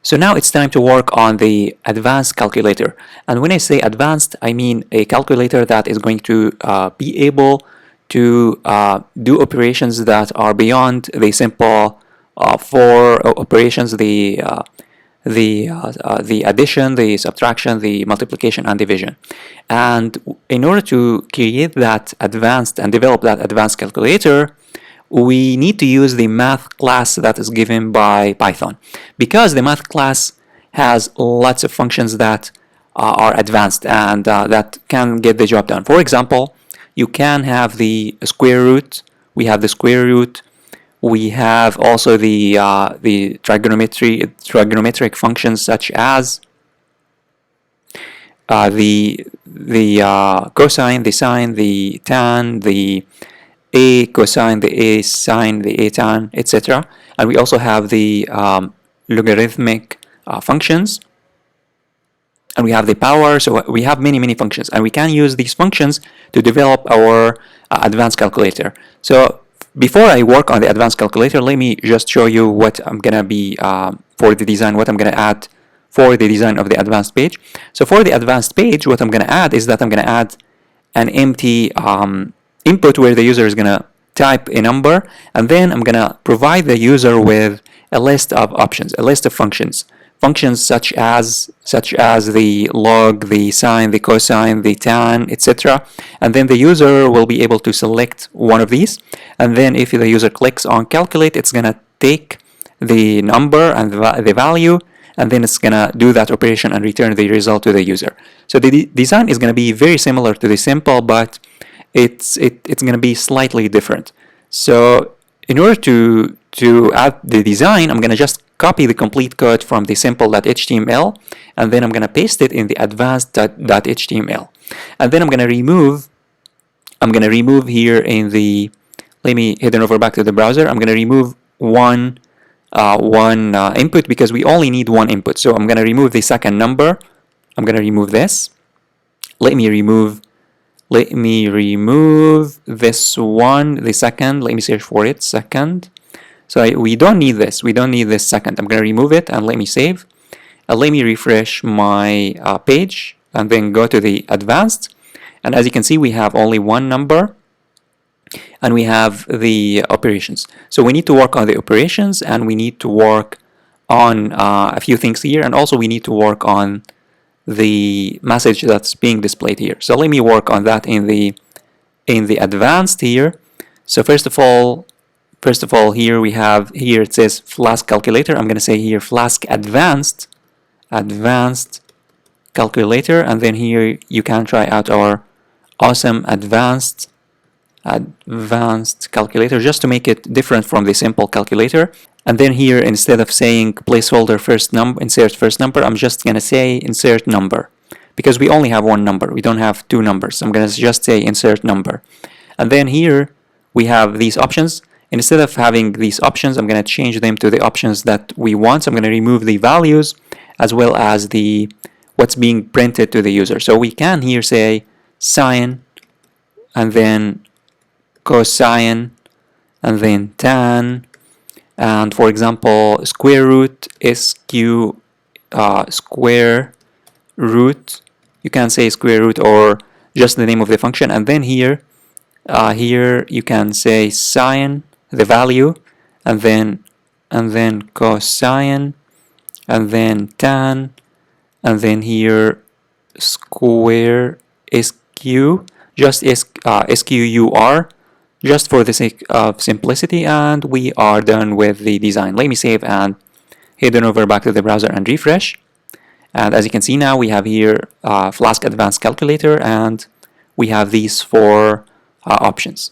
So now it's time to work on the advanced calculator. And when I say advanced, I mean a calculator that is going to be able to do operations that are beyond the simple four operations, the addition, the subtraction, the multiplication, and division. And in order to create that advanced and develop that advanced calculator, we need to use the math class that is given by Python, because the math class has lots of functions that are advanced and that can get the job done. For example, you can have the square root. We have the square root. We have also the trigonometric functions such as the cosine, the sine, the tan, the a cosine, the a sine, the a tan, etc. And we also have the logarithmic functions, and we have the power. So we have many functions, and we can use these functions to develop our advanced calculator. So before I work on the advanced calculator, let me just show you what I'm gonna be for the design, what I'm gonna add for the design of the advanced page. So for the advanced page, what I'm gonna add is that I'm gonna add an empty input where the user is gonna type a number, and then I'm gonna provide the user with a list of options, a list of functions such as the log, the sine, the cosine, the tan, etc. And then the user will be able to select one of these, and then if the user clicks on calculate, it's gonna take the number and the value, and then it's gonna do that operation and return the result to the user. So the design is gonna be very similar to the simple, but it's gonna be slightly different. So in order to add the design, I'm gonna just copy the complete code from the simple.html, and then I'm gonna paste it in the advanced.html, and then I'm gonna remove here in the, let me head over back to the browser. I'm gonna remove one input because we only need one input. So I'm gonna remove the second number. I'm gonna remove this. Let me remove this one, the second. Let me search for it, second. So we don't need this. We don't need this second. I'm going to remove it and let me save. Let me refresh my page and then go to the advanced. And as you can see, we have only one number and we have the operations. So we need to work on the operations, and we need to work on a few things here. And also we need to work on the message that's being displayed here. So let me work on that in the advanced here. So first of all, here we have, here it says Flask calculator. I'm going to say here Flask advanced calculator, and then here you can try out our awesome advanced calculator just to make it different from the simple calculator. And then here, instead of saying placeholder first number, insert first number, I'm just going to say insert number, because we only have one number. We don't have two numbers. I'm going to just say insert number. And then here we have these options. Instead of having these options, I'm going to change them to the options that we want. So I'm going to remove the values as well as the what's being printed to the user. So we can here say sine, and then cosine, and then tan, and for example square root, square root. You can say square root or just the name of the function. And then here you can say sine, the value, and then cosine, and then tan, and then here square sq, just squr, just for the sake of simplicity, and we are done with the design. Let me save and head on over back to the browser and refresh. And as you can see now, we have here Flask Advanced Calculator, and we have these four options.